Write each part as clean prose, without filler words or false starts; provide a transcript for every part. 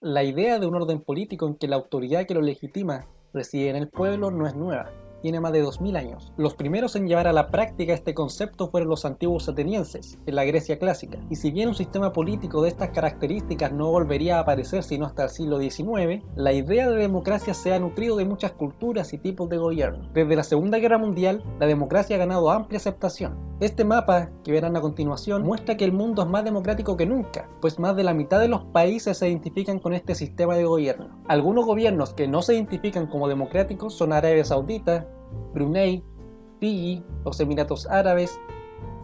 La idea de un orden político en que la autoridad que lo legitima reside en el pueblo no es nueva, tiene más de 2000 años. Los primeros en llevar a la práctica este concepto fueron los antiguos atenienses, en la Grecia clásica, y si bien un sistema político de estas características no volvería a aparecer sino hasta el siglo XIX, la idea de democracia se ha nutrido de muchas culturas y tipos de gobierno. Desde la Segunda Guerra Mundial, la democracia ha ganado amplia aceptación. Este mapa, que verán a continuación, muestra que el mundo es más democrático que nunca, pues más de la mitad de los países se identifican con este sistema de gobierno. Algunos gobiernos que no se identifican como democráticos son Arabia Saudita, Brunei, Fiji, los Emiratos Árabes,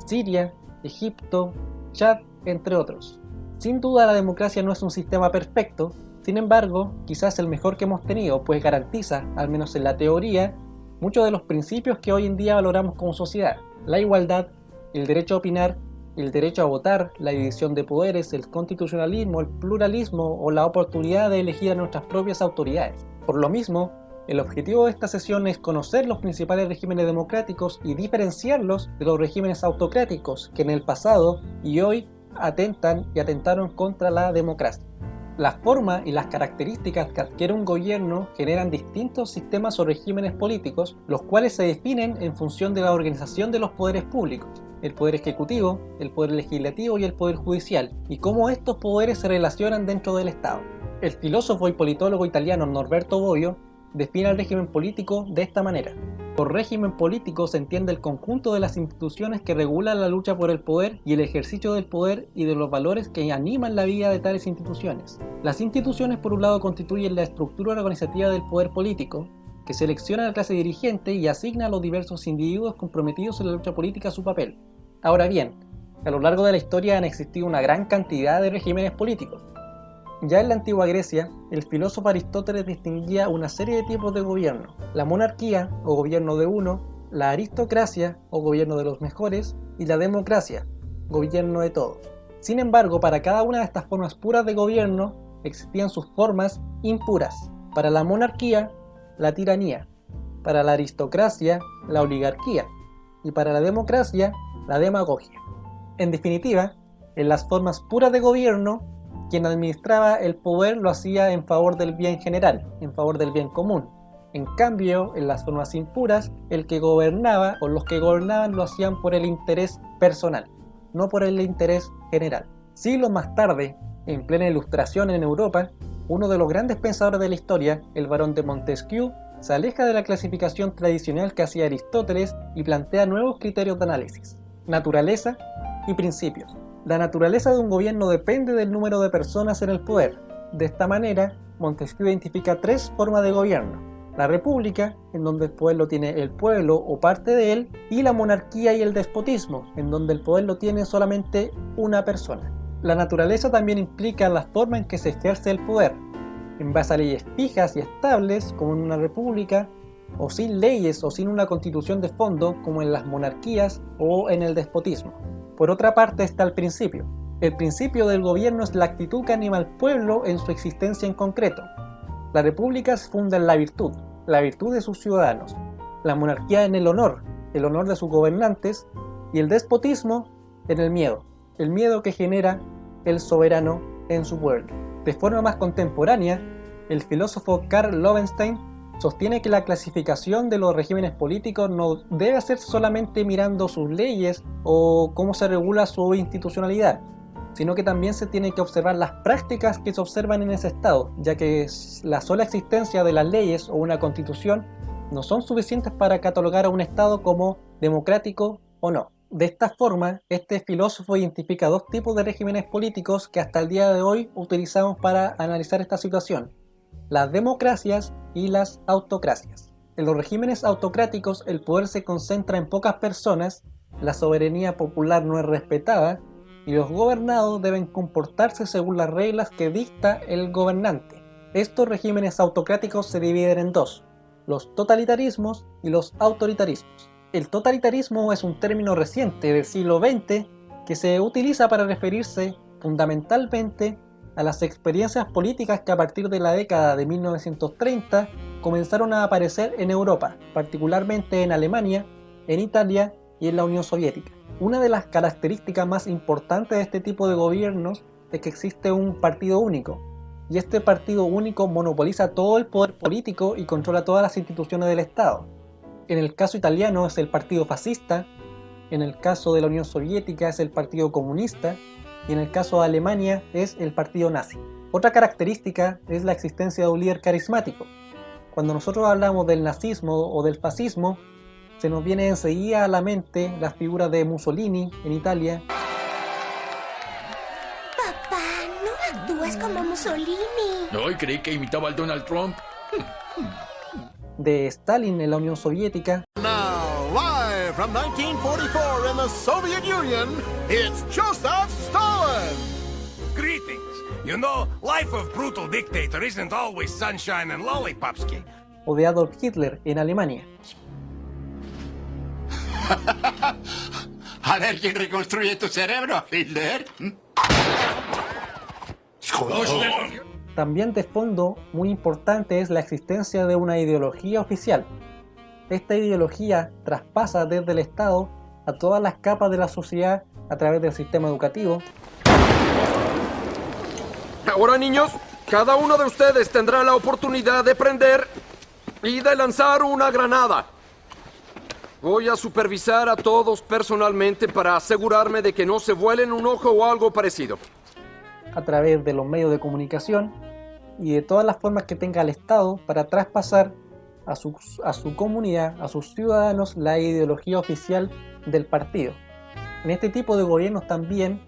Siria, Egipto, Chad, entre otros. Sin duda la democracia no es un sistema perfecto, sin embargo, quizás el mejor que hemos tenido, pues garantiza, al menos en la teoría, muchos de los principios que hoy en día valoramos como sociedad: la igualdad, el derecho a opinar, el derecho a votar, la división de poderes, el constitucionalismo, el pluralismo o la oportunidad de elegir a nuestras propias autoridades. Por lo mismo, el objetivo de esta sesión es conocer los principales regímenes democráticos y diferenciarlos de los regímenes autocráticos que en el pasado y hoy atentan y atentaron contra la democracia. La forma y las características que adquiere un gobierno generan distintos sistemas o regímenes políticos, los cuales se definen en función de la organización de los poderes públicos, el poder ejecutivo, el poder legislativo y el poder judicial, y cómo estos poderes se relacionan dentro del Estado. El filósofo y politólogo italiano Norberto Bobbio define el régimen político de esta manera: por régimen político se entiende el conjunto de las instituciones que regulan la lucha por el poder y el ejercicio del poder y de los valores que animan la vida de tales instituciones. Las instituciones, por un lado, constituyen la estructura organizativa del poder político, que selecciona a la clase dirigente y asigna a los diversos individuos comprometidos en la lucha política su papel. Ahora bien, a lo largo de la historia han existido una gran cantidad de regímenes políticos. Ya en la antigua Grecia, el filósofo Aristóteles distinguía una serie de tipos de gobierno: la monarquía, o gobierno de uno, la aristocracia, o gobierno de los mejores, y la democracia, gobierno de todos. Sin embargo, para cada una de estas formas puras de gobierno, existían sus formas impuras. Para la monarquía, la tiranía; para la aristocracia, la oligarquía; y para la democracia, la demagogia. En definitiva, en las formas puras de gobierno, quien administraba el poder lo hacía en favor del bien general, en favor del bien común. En cambio, en las formas impuras, el que gobernaba o los que gobernaban lo hacían por el interés personal, no por el interés general. Siglos más tarde, en plena Ilustración en Europa, uno de los grandes pensadores de la historia, el barón de Montesquieu, se aleja de la clasificación tradicional que hacía Aristóteles y plantea nuevos criterios de análisis: naturaleza y principios. La naturaleza de un gobierno depende del número de personas en el poder. De esta manera, Montesquieu identifica tres formas de gobierno: la república, en donde el poder lo tiene el pueblo o parte de él, y la monarquía y el despotismo, en donde el poder lo tiene solamente una persona. La naturaleza también implica la forma en que se ejerce el poder, en base a leyes fijas y estables, como en una república, o sin leyes o sin una constitución de fondo, como en las monarquías o en el despotismo. Por otra parte está el principio. El principio del gobierno es la actitud que anima al pueblo en su existencia en concreto. La república se funda en la virtud de sus ciudadanos; la monarquía en el honor de sus gobernantes; y el despotismo en el miedo que genera el soberano en su pueblo. De forma más contemporánea, el filósofo Karl Loewenstein sostiene que la clasificación de los regímenes políticos no debe hacerse solamente mirando sus leyes o cómo se regula su institucionalidad, sino que también se tiene que observar las prácticas que se observan en ese estado, ya que la sola existencia de las leyes o una constitución no son suficientes para catalogar a un estado como democrático o no. De esta forma, este filósofo identifica dos tipos de regímenes políticos que hasta el día de hoy utilizamos para analizar esta situación: las democracias y las autocracias. En los regímenes autocráticos el poder se concentra en pocas personas, la soberanía popular no es respetada y los gobernados deben comportarse según las reglas que dicta el gobernante. Estos regímenes autocráticos se dividen en dos: los totalitarismos y los autoritarismos. El totalitarismo es un término reciente del siglo XX que se utiliza para referirse fundamentalmente a las experiencias políticas que a partir de la década de 1930 comenzaron a aparecer en Europa, particularmente en Alemania, en Italia y en la Unión Soviética. Una de las características más importantes de este tipo de gobiernos es que existe un partido único, y este partido único monopoliza todo el poder político y controla todas las instituciones del Estado. En el caso italiano es el partido fascista, en el caso de la Unión Soviética es el partido comunista y en el caso de Alemania es el partido nazi. Otra característica es la existencia de un líder carismático. Cuando nosotros hablamos del nazismo o del fascismo, se nos viene enseguida a la mente las figuras de Mussolini en Italia. Papá, no actúas como Mussolini. Hoy creí que imitaba al Donald Trump. De Stalin en la Unión Soviética. Now, live from 1944 in the Soviet Union, it's Joseph Stalin! Greetings. You know, life of brutal dictator isn't always sunshine and lollipopsky. O de Adolf Hitler en Alemania. A ver quién reconstruye tu cerebro, Hitler. También de fondo muy importante es la existencia de una ideología oficial. Esta ideología traspasa desde el Estado a todas las capas de la sociedad a través del sistema educativo. Ahora, niños, cada uno de ustedes tendrá la oportunidad de prender y de lanzar una granada. Voy a supervisar a todos personalmente para asegurarme de que no se vuelen un ojo o algo parecido. A través de los medios de comunicación y de todas las formas que tenga el Estado para traspasar a su comunidad, a sus ciudadanos, la ideología oficial del partido. En este tipo de gobiernos también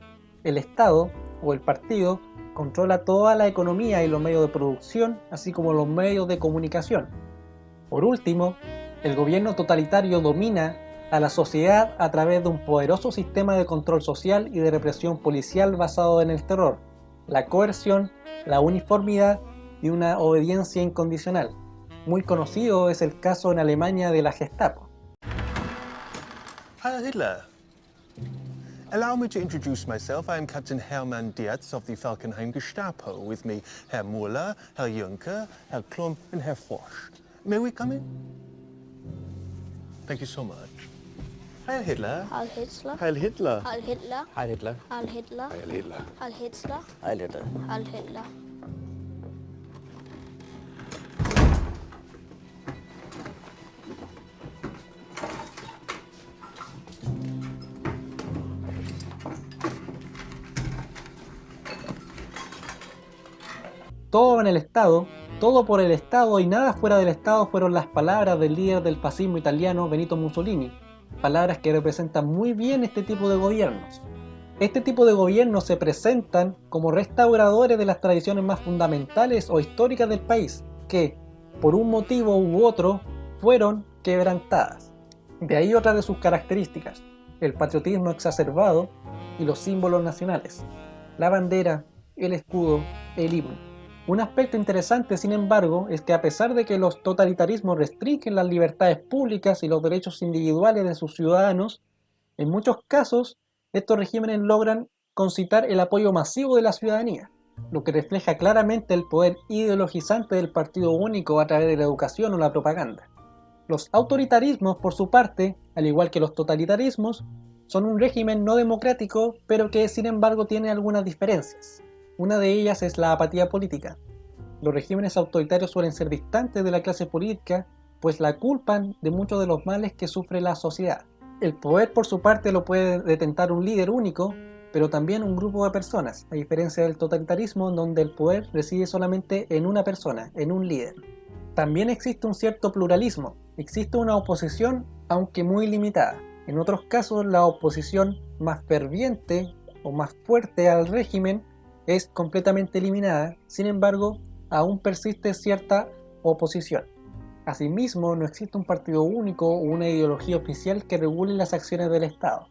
el Estado o el partido controla toda la economía y los medios de producción, así como los medios de comunicación. Por último, el gobierno totalitario domina a la sociedad a través de un poderoso sistema de control social y de represión policial basado en el terror, la coerción, la uniformidad y una obediencia incondicional. Muy conocido es el caso en Alemania de la Gestapo. Heil Hitler. Allow me to introduce myself. I am Captain Hermann Dietz of the Falkenhayn Gestapo. With me, Herr Muller, Herr Juncker, Herr Klum, and Herr Forsch. May we come in? Thank you so much. Heil Hitler. Heil Hitler. Heil Hitler. Heil Hitler. Heil Hitler. Heil Hitler. Heil Hitler. Heil Hitler. Heil Hitler. Heil Hitler. Todo en el Estado, todo por el Estado y nada fuera del Estado fueron las palabras del líder del fascismo italiano Benito Mussolini, palabras que representan muy bien este tipo de gobiernos. Este tipo de gobiernos se presentan como restauradores de las tradiciones más fundamentales o históricas del país, que, por un motivo u otro, fueron quebrantadas. De ahí otra de sus características, el patriotismo exacerbado y los símbolos nacionales, la bandera, el escudo, el himno. Un aspecto interesante, sin embargo, es que a pesar de que los totalitarismos restringen las libertades públicas y los derechos individuales de sus ciudadanos, en muchos casos estos regímenes logran concitar el apoyo masivo de la ciudadanía, lo que refleja claramente el poder ideologizante del partido único a través de la educación o la propaganda. Los autoritarismos, por su parte, al igual que los totalitarismos, son un régimen no democrático, pero que sin embargo tiene algunas diferencias. Una de ellas es la apatía política. Los regímenes autoritarios suelen ser distantes de la clase política, pues la culpan de muchos de los males que sufre la sociedad. El poder, por su parte, lo puede detentar un líder único, pero también un grupo de personas, a diferencia del totalitarismo, donde el poder reside solamente en una persona, en un líder. También existe un cierto pluralismo, existe una oposición, aunque muy limitada. En otros casos, la oposición más ferviente o más fuerte al régimen es completamente eliminada, sin embargo, aún persiste cierta oposición. Asimismo, no existe un partido único o una ideología oficial que regule las acciones del Estado.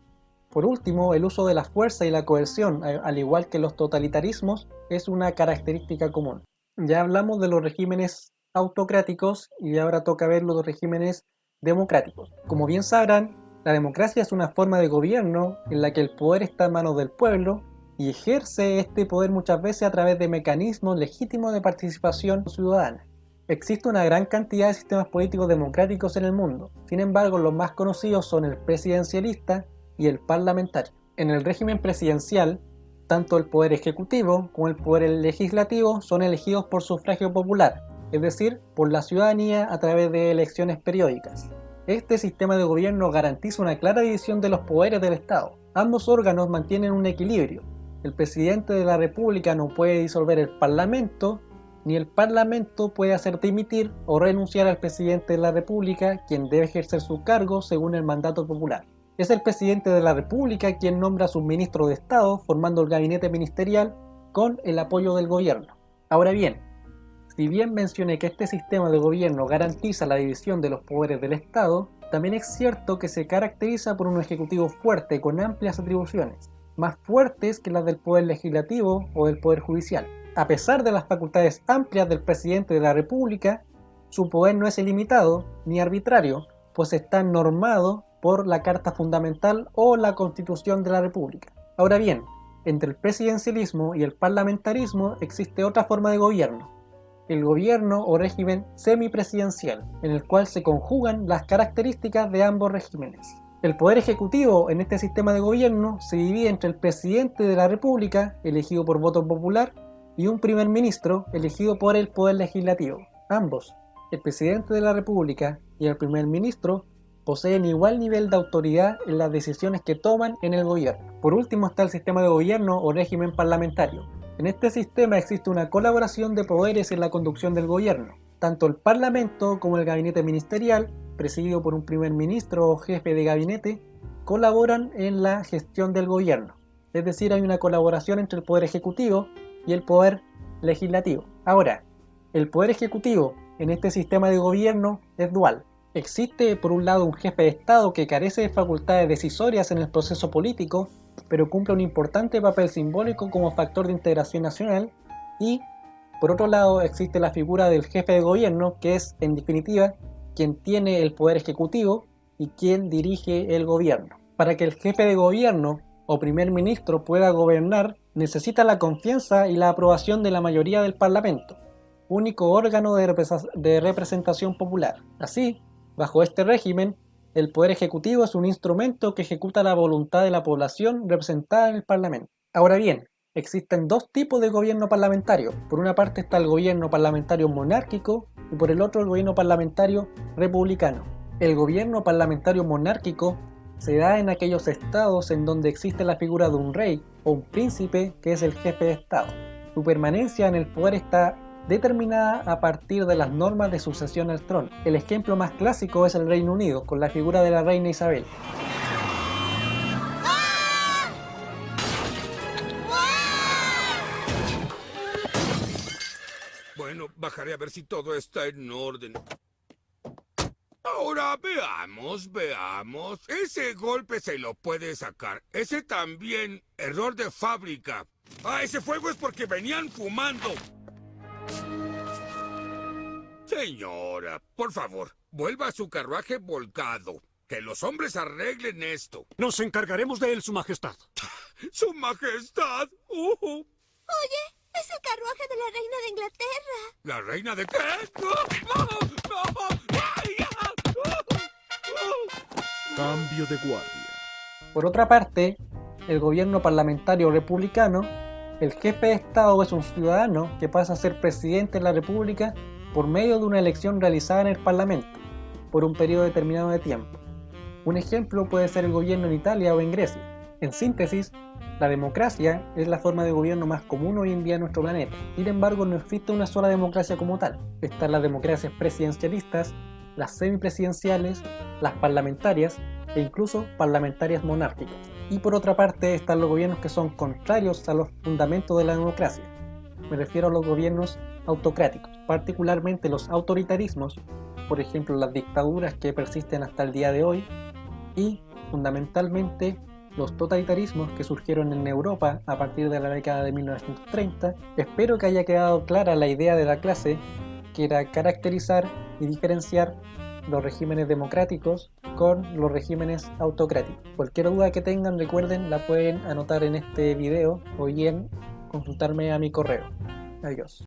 Por último, el uso de la fuerza y la coerción, al igual que los totalitarismos, es una característica común. Ya hablamos de los regímenes autocráticos y ahora toca ver los regímenes democráticos. Como bien sabrán, la democracia es una forma de gobierno en la que el poder está en manos del pueblo y ejerce este poder muchas veces a través de mecanismos legítimos de participación ciudadana. Existe una gran cantidad de sistemas políticos democráticos en el mundo, sin embargo los más conocidos son el presidencialista y el parlamentario. En el régimen presidencial, Tanto el poder ejecutivo como el poder legislativo son elegidos por sufragio popular, es decir, por la ciudadanía a través de elecciones periódicas. Este sistema de gobierno garantiza una clara división de los poderes del Estado. Ambos órganos mantienen un equilibrio. El presidente de la República no puede disolver el Parlamento, ni el Parlamento puede hacer dimitir o renunciar al presidente de la República, quien debe ejercer su cargo según el mandato popular. Es el presidente de la República quien nombra a sus ministros de Estado, formando el gabinete ministerial con el apoyo del gobierno. Ahora bien, si bien mencioné que este sistema de gobierno garantiza la división de los poderes del Estado, también es cierto que se caracteriza por un ejecutivo fuerte con amplias atribuciones, más fuertes que las del poder legislativo o del poder judicial. A pesar de las facultades amplias del presidente de la República, su poder no es ilimitado ni arbitrario, pues está normado por la Carta Fundamental o la Constitución de la República. Ahora bien, entre el presidencialismo y el parlamentarismo existe otra forma de gobierno, el gobierno o régimen semipresidencial, en el cual se conjugan las características de ambos regímenes. El poder ejecutivo en este sistema de gobierno se divide entre el presidente de la República, elegido por voto popular, y un primer ministro elegido por el poder legislativo. Ambos, el presidente de la República y el primer ministro, poseen igual nivel de autoridad en las decisiones que toman en el gobierno. Por último está el sistema de gobierno o régimen parlamentario. En este sistema existe una colaboración de poderes en la conducción del gobierno. Tanto el Parlamento como el gabinete ministerial, presidido por un primer ministro o jefe de gabinete, colaboran en la gestión del gobierno. Es decir, hay una colaboración entre el poder ejecutivo y el poder legislativo. Ahora, el poder ejecutivo en este sistema de gobierno es dual. Existe por un lado un jefe de Estado que carece de facultades decisorias en el proceso político, pero cumple un importante papel simbólico como factor de integración nacional, y por otro lado existe la figura del jefe de gobierno, que es en definitiva quien tiene el poder ejecutivo y quien dirige el gobierno. Para que el jefe de gobierno o primer ministro pueda gobernar, necesita la confianza y la aprobación de la mayoría del Parlamento, único órgano de representación popular. Así, bajo este régimen, el poder ejecutivo es un instrumento que ejecuta la voluntad de la población representada en el Parlamento. Ahora bien, existen dos tipos de gobierno parlamentario. Por una parte está el gobierno parlamentario monárquico y por el otro el gobierno parlamentario republicano. El gobierno parlamentario monárquico se da en aquellos estados en donde existe la figura de un rey o un príncipe que es el jefe de Estado. Su permanencia en el poder está determinada a partir de las normas de sucesión al trono. El ejemplo más clásico es el Reino Unido, con la figura de la reina Isabel. Bueno, bajaré a ver si todo está en orden. Ahora veamos. Ese golpe se lo puede sacar. Ese también, error de fábrica. Ah, ese fuego es porque venían fumando. Señora, por favor, vuelva a su carruaje volcado. Que los hombres arreglen esto. Nos encargaremos de él, Su Majestad. ¡Su Majestad! Oye, es el carruaje de la reina de Inglaterra. ¿La reina de qué? Cambio de guardia. Por otra parte, el gobierno parlamentario republicano, el jefe de Estado es un ciudadano que pasa a ser presidente de la República por medio de una elección realizada en el Parlamento, por un periodo determinado de tiempo. Un ejemplo puede ser el gobierno en Italia o en Grecia. En síntesis, la democracia es la forma de gobierno más común hoy en día en nuestro planeta. Sin embargo, no existe una sola democracia como tal. Están las democracias presidencialistas, las semipresidenciales, las parlamentarias e incluso parlamentarias monárquicas. Y por otra parte están los gobiernos que son contrarios a los fundamentos de la democracia. Me refiero a los gobiernos autocráticos, particularmente los autoritarismos, por ejemplo las dictaduras que persisten hasta el día de hoy, y fundamentalmente los totalitarismos que surgieron en Europa a partir de la década de 1930. Espero que haya quedado clara la idea de la clase, que era caracterizar y diferenciar los regímenes democráticos con los regímenes autocráticos. Cualquier duda que tengan, recuerden, la pueden anotar en este video o bien consultarme a mi correo. Adiós.